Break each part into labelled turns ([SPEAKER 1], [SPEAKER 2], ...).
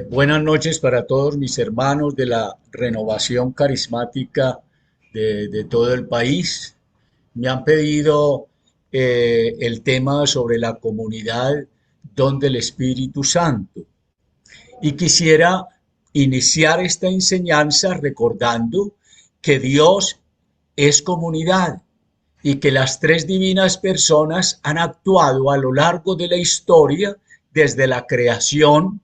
[SPEAKER 1] Buenas noches para todos mis hermanos de la renovación carismática de todo el país. Me han pedido el tema sobre la comunidad don del Espíritu Santo. Y quisiera iniciar esta enseñanza recordando que Dios es comunidad y que las tres divinas personas han actuado a lo largo de la historia desde la creación,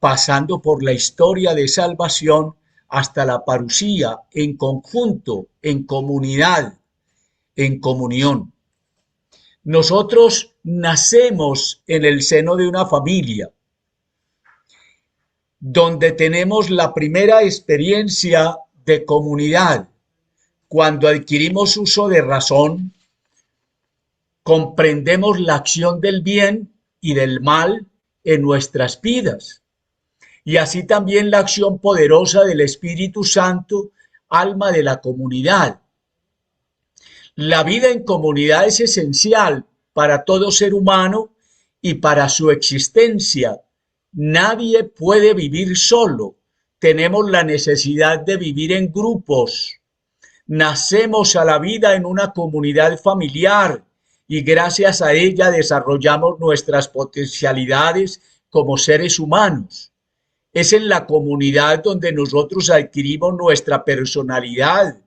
[SPEAKER 1] pasando por la historia de salvación hasta la parusía, en conjunto, en comunidad, en comunión. Nosotros nacemos en el seno de una familia, donde tenemos la primera experiencia de comunidad. Cuando adquirimos uso de razón, comprendemos la acción del bien y del mal en nuestras vidas. Y así también la acción poderosa del Espíritu Santo, alma de la comunidad. La vida en comunidad es esencial para todo ser humano y para su existencia. Nadie puede vivir solo. Tenemos la necesidad de vivir en grupos. Nacemos a la vida en una comunidad familiar y gracias a ella desarrollamos nuestras potencialidades como seres humanos. Es en la comunidad donde nosotros adquirimos nuestra personalidad,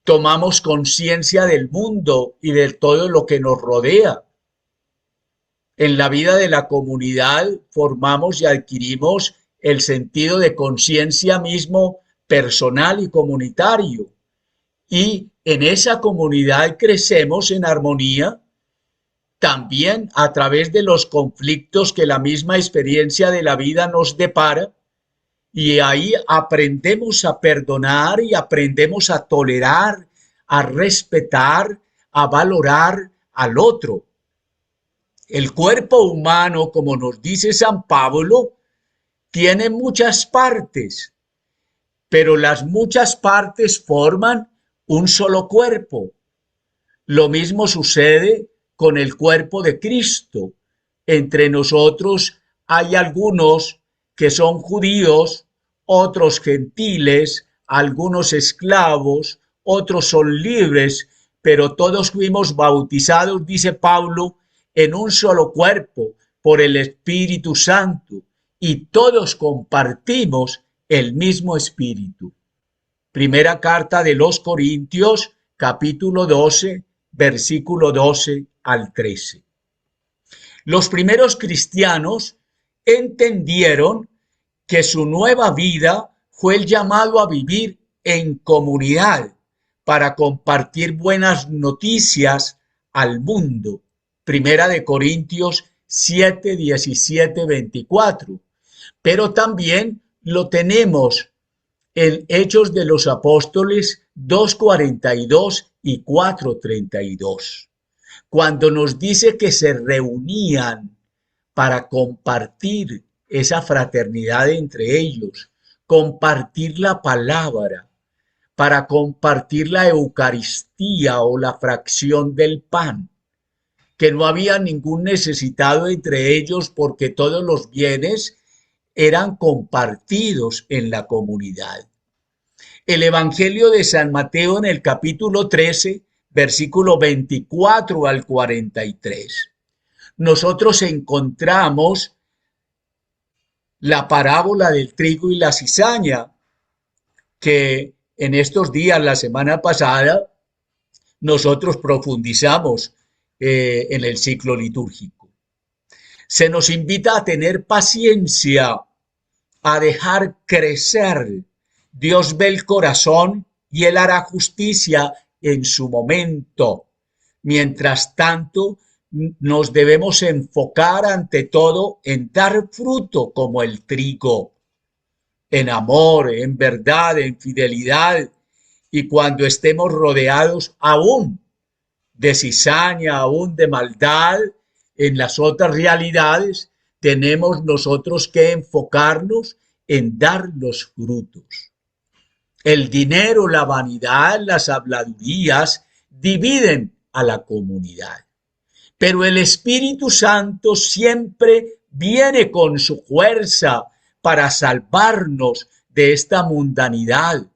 [SPEAKER 1] tomamos conciencia del mundo y de todo lo que nos rodea. En la vida de la comunidad formamos y adquirimos el sentido de conciencia mismo personal y comunitario. Y en esa comunidad crecemos en armonía, también a través de los conflictos que la misma experiencia de la vida nos depara, y ahí aprendemos a perdonar y aprendemos a tolerar, a respetar, a valorar al otro. El cuerpo humano, como nos dice San Pablo, tiene muchas partes, pero las muchas partes forman un solo cuerpo. Lo mismo sucede con el cuerpo de Cristo. Entre nosotros hay algunos que son judíos, otros gentiles, algunos esclavos, otros son libres, pero todos fuimos bautizados, dice Pablo, en un solo cuerpo por el Espíritu Santo y todos compartimos el mismo Espíritu. Primera carta de los Corintios, capítulo 12, versículo 12 al 13. Los primeros cristianos entendieron que su nueva vida fue el llamado a vivir en comunidad para compartir buenas noticias al mundo. Primera de Corintios 7, 17, 24. Pero también lo tenemos en Hechos de los Apóstoles 2:42 y 4:32, cuando nos dice que se reunían para compartir esa fraternidad entre ellos, compartir la palabra, para compartir la Eucaristía o la fracción del pan, que no había ningún necesitado entre ellos porque todos los bienes eran compartidos en la comunidad. El Evangelio de San Mateo en el capítulo 13, versículo 24 al 43. Nosotros encontramos la parábola del trigo y la cizaña, que en estos días, la semana pasada, nosotros profundizamos en el ciclo litúrgico. Se nos invita a tener paciencia, a dejar crecer. Dios ve el corazón y Él hará justicia en su momento. Mientras tanto, nos debemos enfocar ante todo en dar fruto como el trigo, en amor, en verdad, en fidelidad. Y cuando estemos rodeados aún de cizaña, aún de maldad, en las otras realidades, tenemos nosotros que enfocarnos en dar los frutos. El dinero, la vanidad, las habladurías dividen a la comunidad. Pero el Espíritu Santo siempre viene con su fuerza para salvarnos de esta mundanidad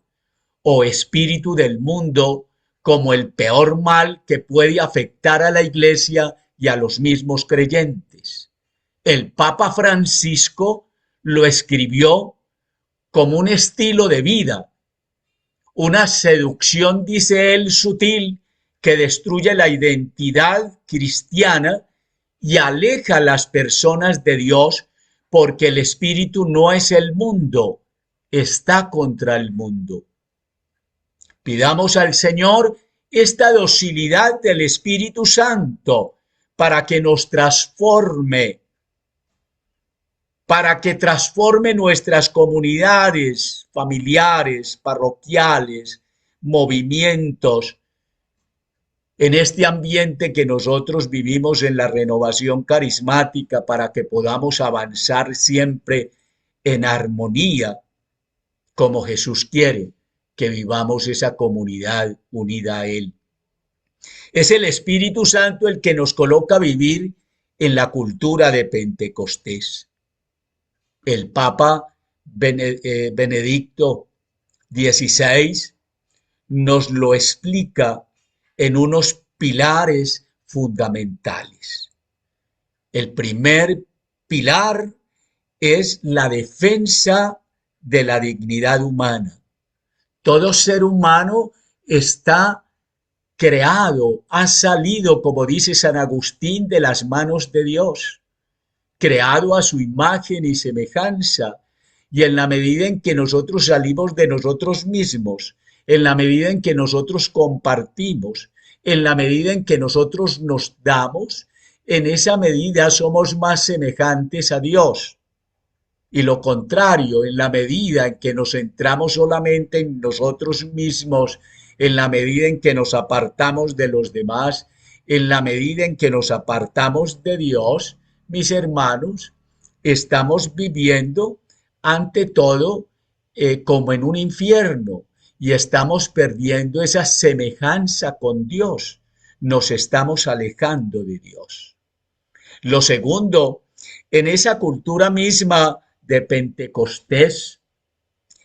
[SPEAKER 1] o espíritu del mundo como el peor mal que puede afectar a la Iglesia y a los mismos creyentes. El Papa Francisco lo escribió como un estilo de vida, una seducción, dice él, sutil que destruye la identidad cristiana y aleja a las personas de Dios, porque el espíritu no es el mundo, está contra el mundo. Pidamos al Señor esta docilidad del Espíritu Santo para que nos transforme, para que transforme nuestras comunidades familiares, parroquiales, movimientos, en este ambiente que nosotros vivimos en la renovación carismática, para que podamos avanzar siempre en armonía, como Jesús quiere que vivamos esa comunidad unida a Él. Es el Espíritu Santo el que nos coloca a vivir en la cultura de Pentecostés. El Papa Benedicto XVI nos lo explica en unos pilares fundamentales. El primer pilar es la defensa de la dignidad humana. Todo ser humano está creado, ha salido, como dice San Agustín, de las manos de Dios, creado a su imagen y semejanza, y en la medida en que nosotros salimos de nosotros mismos, en la medida en que nosotros compartimos, en la medida en que nosotros nos damos, en esa medida somos más semejantes a Dios. Y lo contrario, en la medida en que nos centramos solamente en nosotros mismos, en la medida en que nos apartamos de los demás, en la medida en que nos apartamos de Dios, mis hermanos, estamos viviendo ante todo como en un infierno y estamos perdiendo esa semejanza con Dios. Nos estamos alejando de Dios. Lo segundo, en esa cultura misma de Pentecostés,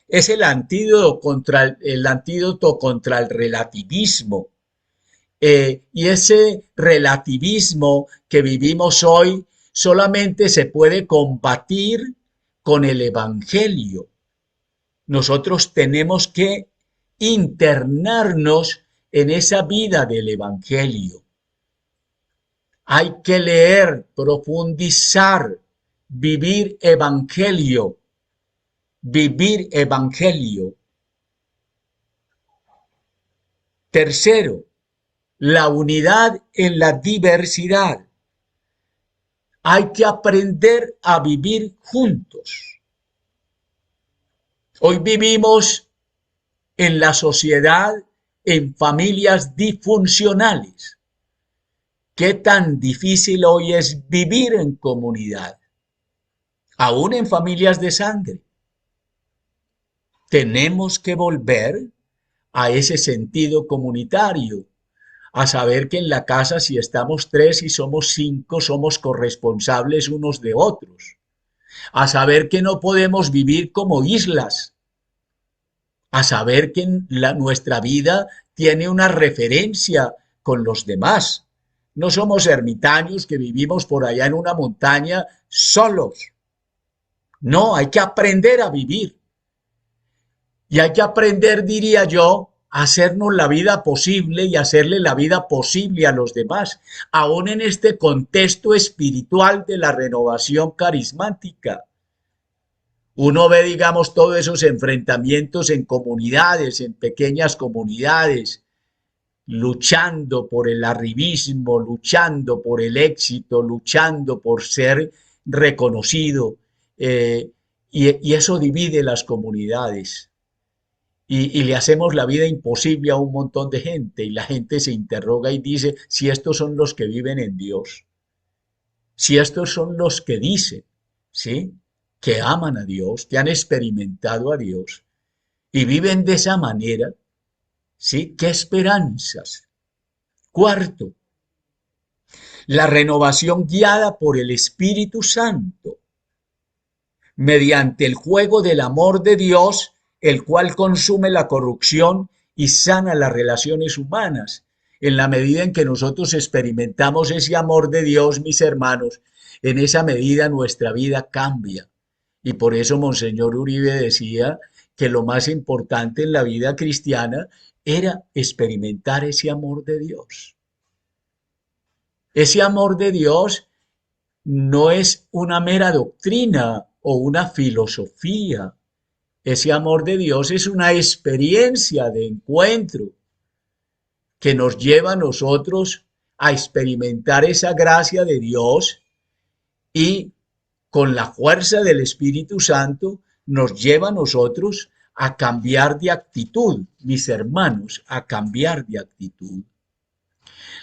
[SPEAKER 1] es el antídoto contra el relativismo. Y ese relativismo que vivimos hoy solamente se puede combatir con el Evangelio. Nosotros tenemos que internarnos en esa vida del Evangelio. Hay que leer, profundizar, vivir Evangelio. Vivir Evangelio. Tercero, la unidad en la diversidad. Hay que aprender a vivir juntos. Hoy vivimos en la sociedad en familias disfuncionales. ¿Qué tan difícil hoy es vivir en comunidad? Aún en familias de sangre. Tenemos que volver a ese sentido comunitario, a saber que en la casa, si estamos 3 y somos 5, somos corresponsables unos de otros, a saber que no podemos vivir como islas, a saber que nuestra vida tiene una referencia con los demás. No somos ermitaños que vivimos por allá en una montaña solos. No, hay que aprender a vivir. Y hay que aprender, diría yo, a hacernos la vida posible y hacerle la vida posible a los demás, aún en este contexto espiritual de la renovación carismática. Uno ve, digamos, todos esos enfrentamientos en comunidades, en pequeñas comunidades, luchando por el arribismo, luchando por el éxito, luchando por ser reconocido, y eso divide las comunidades. Y le hacemos la vida imposible a un montón de gente y la gente se interroga y dice si estos son los que viven en Dios, si estos son los que dicen, ¿sí?, que aman a Dios, que han experimentado a Dios y viven de esa manera, ¿sí? ¿Qué esperanzas? Cuarto, La renovación guiada por el Espíritu Santo, mediante el juego del amor de Dios, el cual consume la corrupción y sana las relaciones humanas. En la medida en que nosotros experimentamos ese amor de Dios, mis hermanos, en esa medida nuestra vida cambia. Y por eso Monseñor Uribe decía que lo más importante en la vida cristiana era experimentar ese amor de Dios. Ese amor de Dios no es una mera doctrina o una filosofía. Ese amor de Dios es una experiencia de encuentro que nos lleva a nosotros a experimentar esa gracia de Dios y con la fuerza del Espíritu Santo nos lleva a nosotros a cambiar de actitud, mis hermanos, a cambiar de actitud.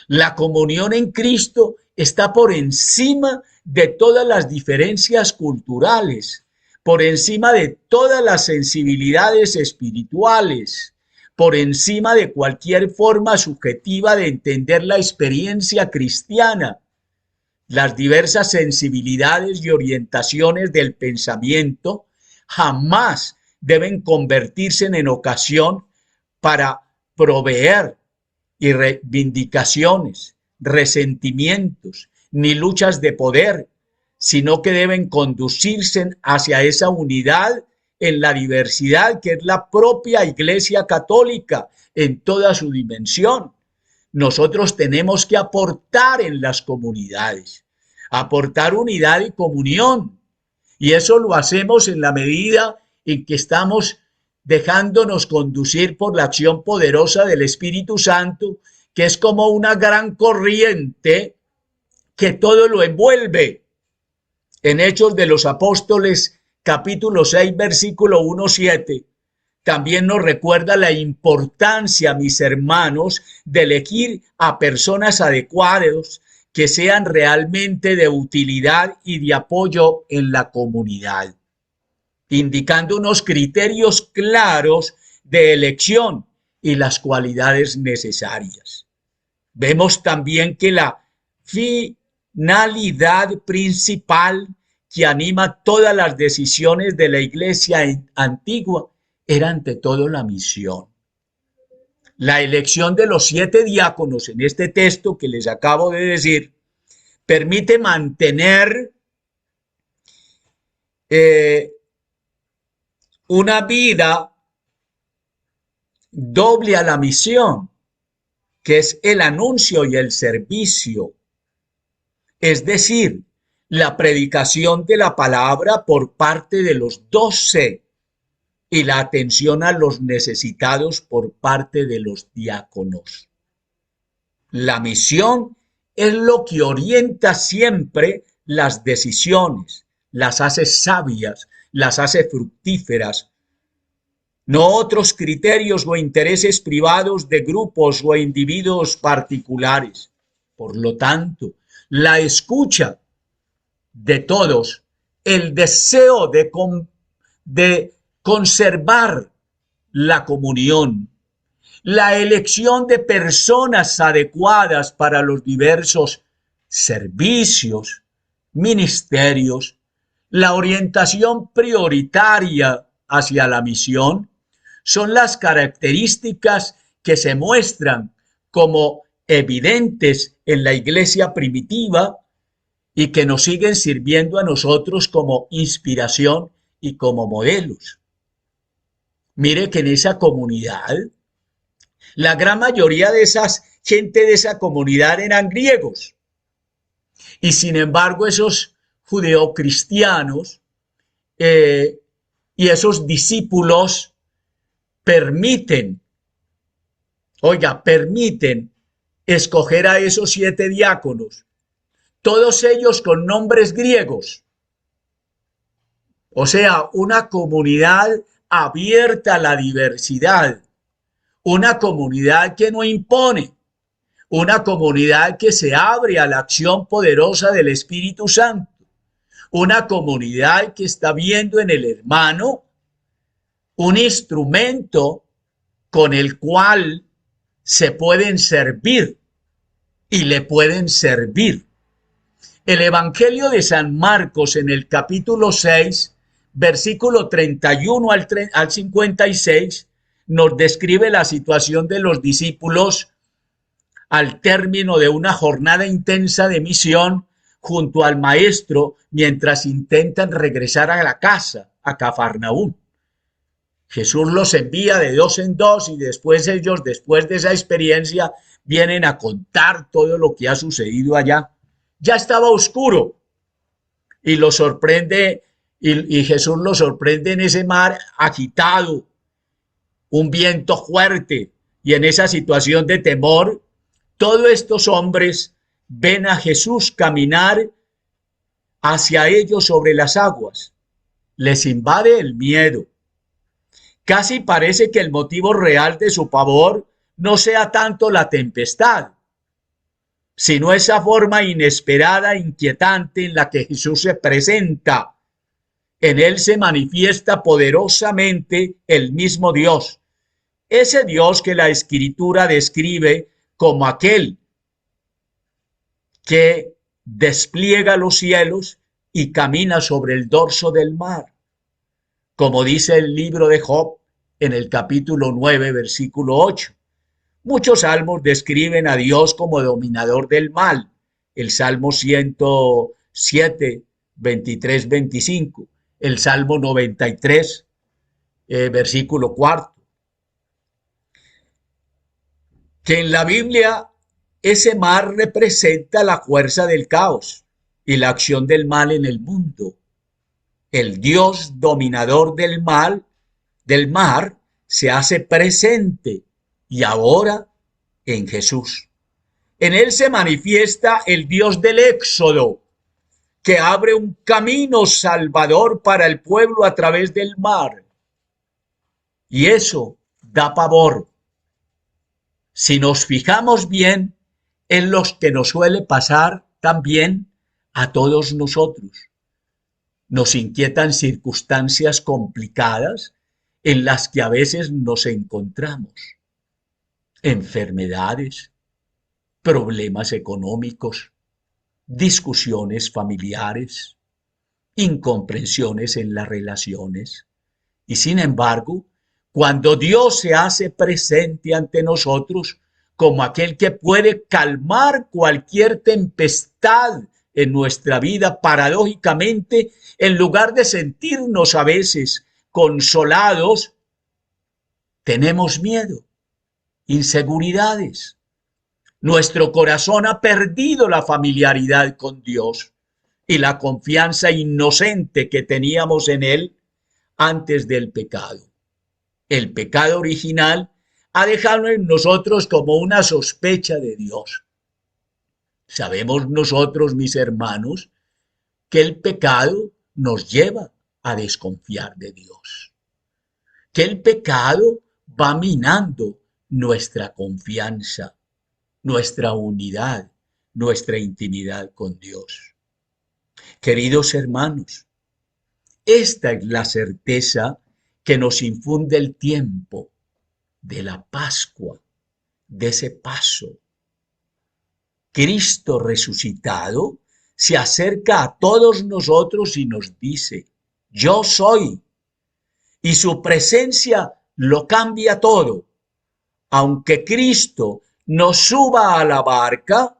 [SPEAKER 1] La comunión en Cristo está por encima de todas las diferencias culturales, por encima de todas las sensibilidades espirituales, por encima de cualquier forma subjetiva de entender la experiencia cristiana. Las diversas sensibilidades y orientaciones del pensamiento jamás deben convertirse en ocasión para proveer y reivindicaciones, resentimientos, ni luchas de poder, sino que deben conducirse hacia esa unidad en la diversidad que es la propia Iglesia Católica en toda su dimensión. Nosotros tenemos que aportar en las comunidades, aportar unidad y comunión. Y eso lo hacemos en la medida en que estamos dejándonos conducir por la acción poderosa del Espíritu Santo, que es como una gran corriente que todo lo envuelve. En Hechos de los Apóstoles, capítulo 6, versículo 1-7, también nos recuerda la importancia, mis hermanos, de elegir a personas adecuadas que sean realmente de utilidad y de apoyo en la comunidad, indicando unos criterios claros de elección y las cualidades necesarias. Vemos también que la finalidad principal que anima todas las decisiones de la Iglesia antigua era ante todo la misión. La elección de los 7 diáconos en este texto que les acabo de decir permite mantener una vida doble a la misión, que es el anuncio y el servicio. Es decir, la predicación de la palabra por parte de los 12 y la atención a los necesitados por parte de los diáconos. La misión es lo que orienta siempre las decisiones, las hace sabias, las hace fructíferas, no otros criterios o intereses privados de grupos o individuos particulares. Por lo tanto, la escucha de todos, el deseo de conservar la comunión, la elección de personas adecuadas para los diversos servicios, ministerios, la orientación prioritaria hacia la misión, son las características que se muestran como evidentes en la iglesia primitiva y que nos siguen sirviendo a nosotros como inspiración y como modelos. Mire que en esa comunidad, la gran mayoría de esas gente de esa comunidad eran griegos. Y sin embargo, esos judeocristianos y esos discípulos permiten escoger a esos 7 diáconos, todos ellos con nombres griegos. O sea, una comunidad abierta a la diversidad, una comunidad que no impone, una comunidad que se abre a la acción poderosa del Espíritu Santo, una comunidad que está viendo en el hermano un instrumento con el cual se pueden servir y le pueden servir. El Evangelio de San Marcos en el capítulo 6, versículo 31 al 56, nos describe la situación de los discípulos al término de una jornada intensa de misión junto al maestro mientras intentan regresar a la casa, a Cafarnaún. Jesús los envía de dos en dos y después ellos, después de esa experiencia, vienen a contar todo lo que ha sucedido allá. Ya estaba oscuro y lo sorprende, y Jesús los sorprende en ese mar agitado, un viento fuerte, y en esa situación de temor, todos estos hombres ven a Jesús caminar hacia ellos sobre las aguas. Les invade el miedo. Casi parece que el motivo real de su pavor no sea tanto la tempestad, sino esa forma inesperada, inquietante en la que Jesús se presenta. En él se manifiesta poderosamente el mismo Dios, ese Dios que la Escritura describe como aquel que despliega los cielos y camina sobre el dorso del mar. Como dice el libro de Job en el capítulo 9, versículo 8. Muchos salmos describen a Dios como dominador del mal. El Salmo 107, 23, 25. El Salmo 93, versículo 4. Que en la Biblia ese mar representa la fuerza del caos y la acción del mal en el mundo. El Dios dominador del mar, se hace presente y ahora en Jesús. En él se manifiesta el Dios del Éxodo, que abre un camino salvador para el pueblo a través del mar. Y eso da pavor. Si nos fijamos bien, es lo que nos suele pasar también a todos nosotros. Nos inquietan circunstancias complicadas en las que a veces nos encontramos. Enfermedades, problemas económicos, discusiones familiares, incomprensiones en las relaciones. Y sin embargo, cuando Dios se hace presente ante nosotros como aquel que puede calmar cualquier tempestad en nuestra vida, paradójicamente, en lugar de sentirnos a veces consolados, tenemos miedo, inseguridades. Nuestro corazón ha perdido la familiaridad con Dios y la confianza inocente que teníamos en Él antes del pecado. El pecado original ha dejado en nosotros como una sospecha de Dios. Sabemos nosotros, mis hermanos, que el pecado nos lleva a desconfiar de Dios, que el pecado va minando nuestra confianza, nuestra unidad, nuestra intimidad con Dios. Queridos hermanos, esta es la certeza que nos infunde el tiempo de la Pascua, de ese paso. Cristo resucitado se acerca a todos nosotros y nos dice, yo soy. Y su presencia lo cambia todo. Aunque Cristo nos suba a la barca,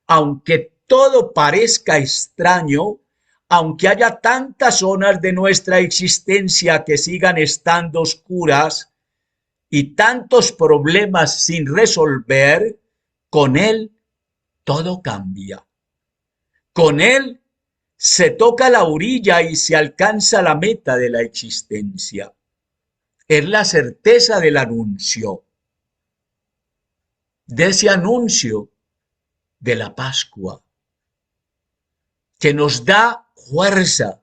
[SPEAKER 1] aunque todo parezca extraño, aunque haya tantas zonas de nuestra existencia que sigan estando oscuras y tantos problemas sin resolver, con Él todo cambia. Con Él se toca la orilla y se alcanza la meta de la existencia. Es la certeza del anuncio, de ese anuncio de la Pascua, que nos da fuerza,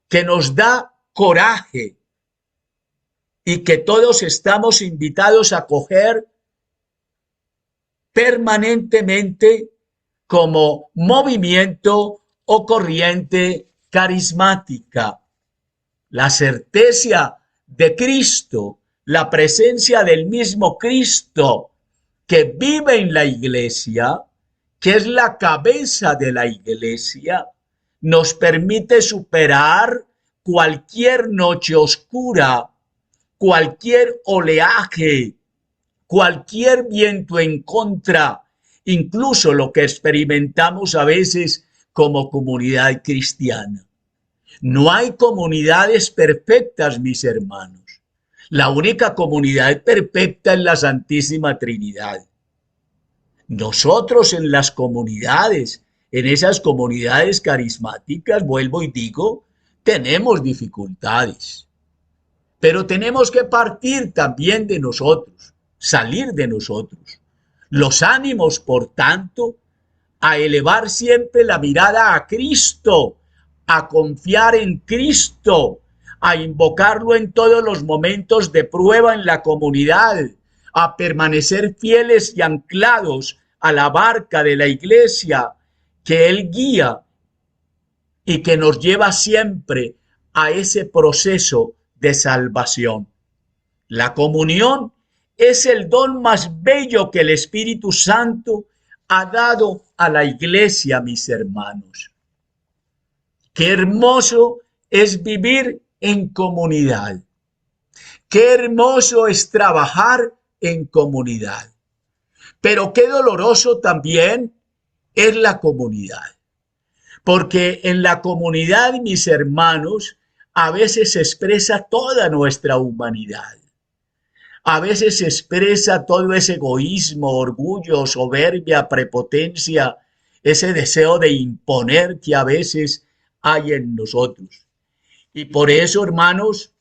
[SPEAKER 1] que nos da coraje y que todos estamos invitados a coger permanentemente como movimiento o corriente carismática. La certeza de Cristo, la presencia del mismo Cristo que vive en la iglesia, que es la cabeza de la iglesia, nos permite superar cualquier noche oscura, cualquier oleaje, cualquier viento en contra, incluso lo que experimentamos a veces como comunidad cristiana. No hay comunidades perfectas, mis hermanos. La única comunidad perfecta es la Santísima Trinidad. Nosotros en las comunidades, en esas comunidades carismáticas, vuelvo y digo, tenemos dificultades. Pero tenemos que partir también de nosotros, salir de nosotros. Los ánimos, por tanto, a elevar siempre la mirada a Cristo, a confiar en Cristo, a invocarlo en todos los momentos de prueba en la comunidad, a permanecer fieles y anclados a la barca de la iglesia que Él guía y que nos lleva siempre a ese proceso de salvación. La comunión es el don más bello que el Espíritu Santo ha dado a la iglesia, mis hermanos. Qué hermoso es vivir en comunidad. Qué hermoso es trabajar en comunidad. Pero qué doloroso también es la comunidad. Porque en la comunidad, mis hermanos, a veces se expresa toda nuestra humanidad. A veces se expresa todo ese egoísmo, orgullo, soberbia, prepotencia, ese deseo de imponer que a veces hay en nosotros. Y por eso, hermanos,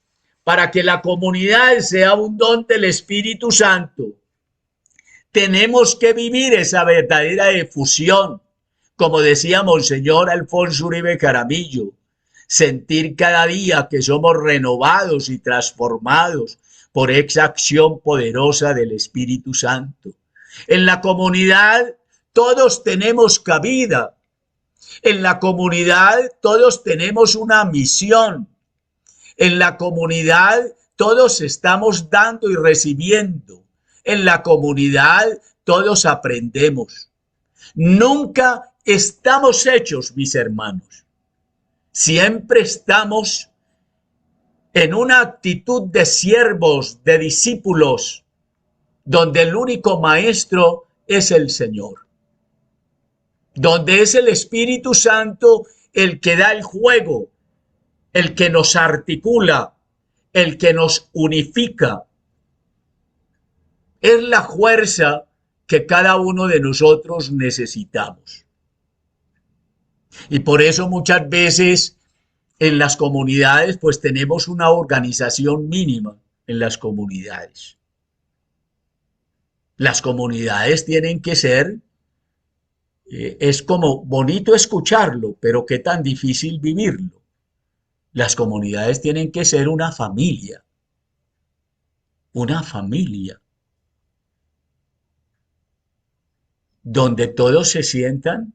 [SPEAKER 1] para que la comunidad sea un don del Espíritu Santo, tenemos que vivir esa verdadera efusión, como decía Monseñor Alfonso Uribe Caramillo, sentir cada día que somos renovados y transformados por esa acción poderosa del Espíritu Santo. En la comunidad todos tenemos cabida. En la comunidad todos tenemos una misión. En la comunidad todos estamos dando y recibiendo. En la comunidad todos aprendemos. Nunca estamos hechos, mis hermanos. Siempre estamos en una actitud de siervos, de discípulos, donde el único maestro es el Señor, donde es el Espíritu Santo el que da el juego, el que nos articula, el que nos unifica. Es la fuerza que cada uno de nosotros necesitamos. Y por eso muchas veces en las comunidades pues tenemos una organización mínima en las comunidades. Las comunidades tienen que ser, es como bonito escucharlo, pero qué tan difícil vivirlo. Las comunidades tienen que ser una familia donde todos se sientan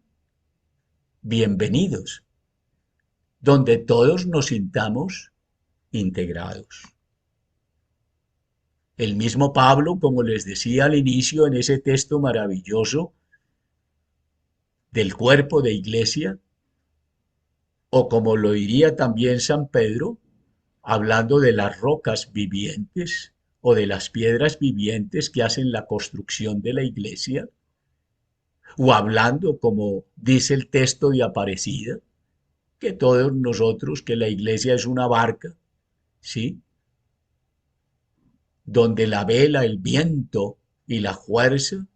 [SPEAKER 1] bienvenidos, donde todos nos sintamos integrados. El mismo Pablo, como les decía al inicio en ese texto maravilloso del cuerpo de iglesia, o como lo diría también San Pedro, hablando de las rocas vivientes o de las piedras vivientes que hacen la construcción de la iglesia, o hablando, como dice el texto de Aparecida, que todos nosotros, que la iglesia es una barca, ¿sí? Donde la vela, el viento y la fuerza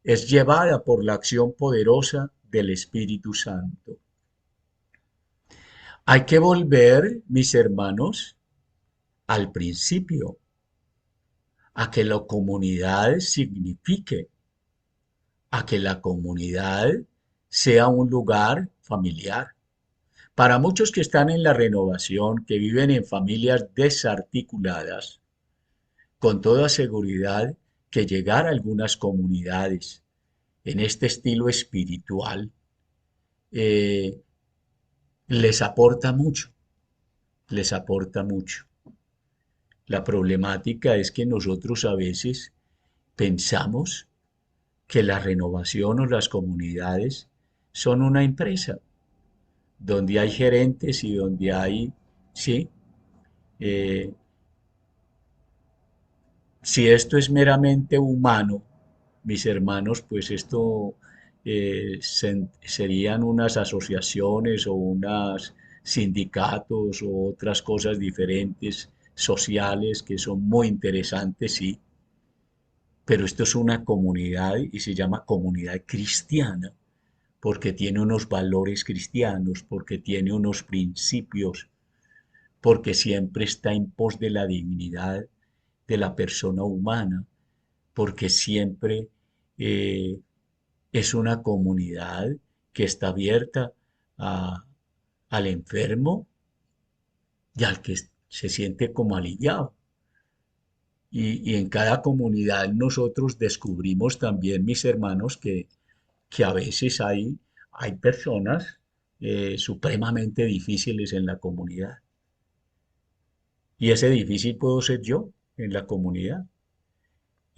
[SPEAKER 1] es llevada por la acción poderosa del Espíritu Santo. Hay que volver, mis hermanos, al principio, a que la comunidad signifique, a que la comunidad sea un lugar familiar. Para muchos que están en la renovación, que viven en familias desarticuladas, con toda seguridad que llegar a algunas comunidades en este estilo espiritual les aporta mucho, les aporta mucho. La problemática es que nosotros a veces pensamos que la renovación o las comunidades son una empresa donde hay gerentes y donde hay, sí, eh, si esto es meramente humano, mis hermanos, pues esto serían unas asociaciones o unos sindicatos o otras cosas diferentes sociales que son muy interesantes, sí, pero esto es una comunidad y se llama comunidad cristiana porque tiene unos valores cristianos, porque tiene unos principios, porque siempre está en pos de la dignidad de la persona humana, porque siempre eh, es una comunidad que está abierta a- al enfermo y al que se siente como aliviado. Y en cada comunidad nosotros descubrimos también, mis hermanos, que a veces hay personas supremamente difíciles en la comunidad. Y ese difícil puedo ser yo en la comunidad.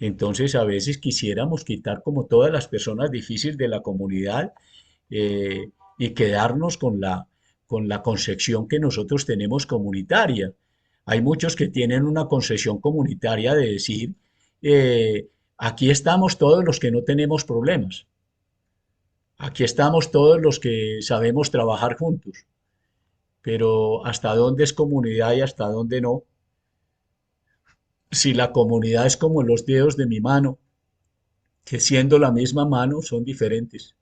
[SPEAKER 1] Entonces a veces quisiéramos quitar como todas las personas difíciles de la comunidad eh, y quedarnos con la concepción que nosotros tenemos comunitaria. Hay muchos que tienen una concepción comunitaria de decir, aquí estamos todos los que no tenemos problemas, aquí estamos todos los que sabemos trabajar juntos, pero hasta dónde es comunidad y hasta dónde no. Si la comunidad es como los dedos de mi mano, que siendo la misma mano son diferentes.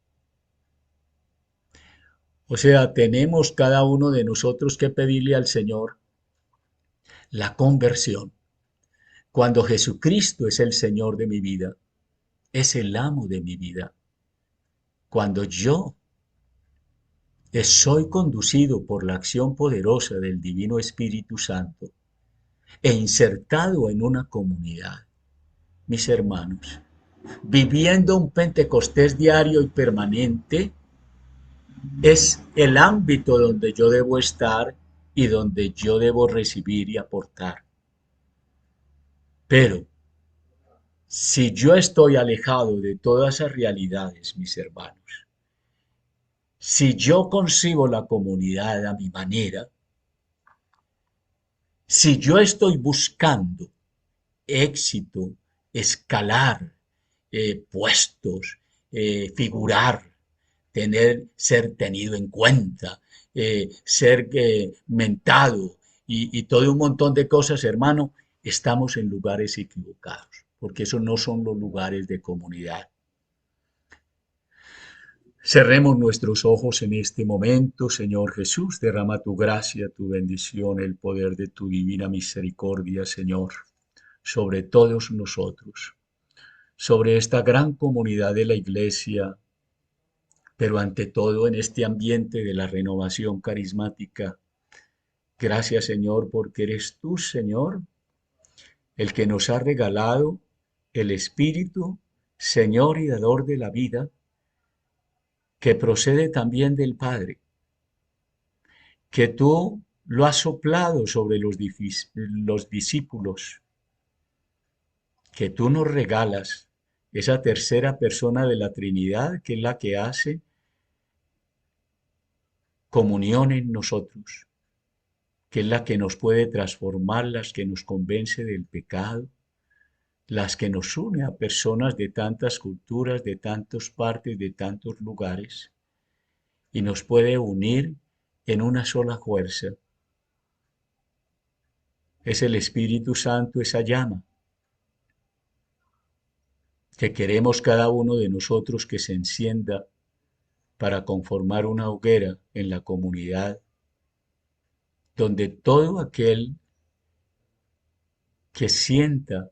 [SPEAKER 1] O sea, tenemos cada uno de nosotros que pedirle al Señor la conversión. Cuando Jesucristo es el Señor de mi vida, es el amo de mi vida. Cuando yo soy conducido por la acción poderosa del Divino Espíritu Santo e insertado en una comunidad, mis hermanos, viviendo un Pentecostés diario y permanente, es el ámbito donde yo debo estar y donde yo debo recibir y aportar. Pero si yo estoy alejado de todas esas realidades, mis hermanos, si yo concibo la comunidad a mi manera, si yo estoy buscando éxito, escalar puestos, figurar, ser tenido en cuenta, ser mentado y todo un montón de cosas, hermano, estamos en lugares equivocados, porque esos no son los lugares de comunidad. Cerremos nuestros ojos en este momento, Señor Jesús, derrama tu gracia, tu bendición, el poder de tu divina misericordia, Señor, sobre todos nosotros, sobre esta gran comunidad de la Iglesia, pero ante todo en este ambiente de la renovación carismática. Gracias, Señor, porque eres tú, Señor, el que nos ha regalado el Espíritu, Señor y dador de la vida, que procede también del Padre, que tú lo has soplado sobre los discípulos, que tú nos regalas esa tercera persona de la Trinidad, que es la que hace comunión en nosotros, que es la que nos puede transformar, las que nos convence del pecado, las que nos une a personas de tantas culturas, de tantas partes, de tantos lugares, y nos puede unir en una sola fuerza. Es el Espíritu Santo, esa llama, que queremos cada uno de nosotros que se encienda para conformar una hoguera en la comunidad, donde todo aquel que sienta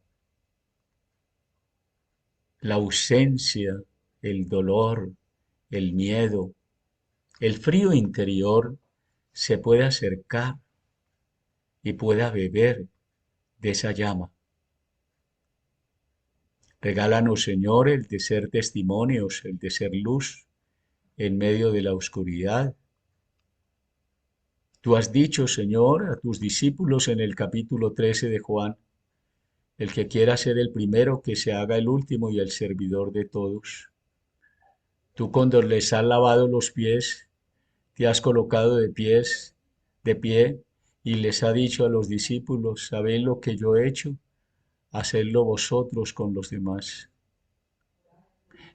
[SPEAKER 1] la ausencia, el dolor, el miedo, el frío interior, se pueda acercar y pueda beber de esa llama. Regálanos, Señor, el de ser testimonios, el de ser luz en medio de la oscuridad. Tú has dicho, Señor, a tus discípulos en el capítulo 13 de Juan, El que quiera ser el primero, que se haga el último y el servidor de todos. Tú cuando les has lavado los pies, te has colocado de pie, y les ha dicho a los discípulos, ¿sabéis lo que yo he hecho? Hacedlo vosotros con los demás.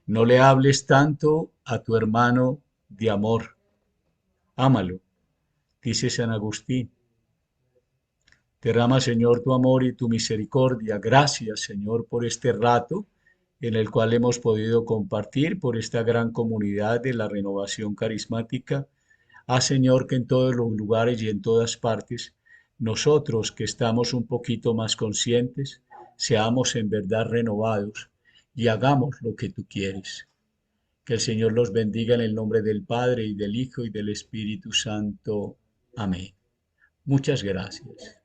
[SPEAKER 1] No le hables tanto a tu hermano de amor, ámalo, dice San Agustín. Derrama, Señor, tu amor y tu misericordia. Gracias, Señor, por este rato en el cual hemos podido compartir por esta gran comunidad de la renovación carismática. Haz, Señor, que en todos los lugares y en todas partes, nosotros que estamos un poquito más conscientes, seamos en verdad renovados y hagamos lo que tú quieres. Que el Señor los bendiga en el nombre del Padre y del Hijo y del Espíritu Santo. Amén. Muchas gracias.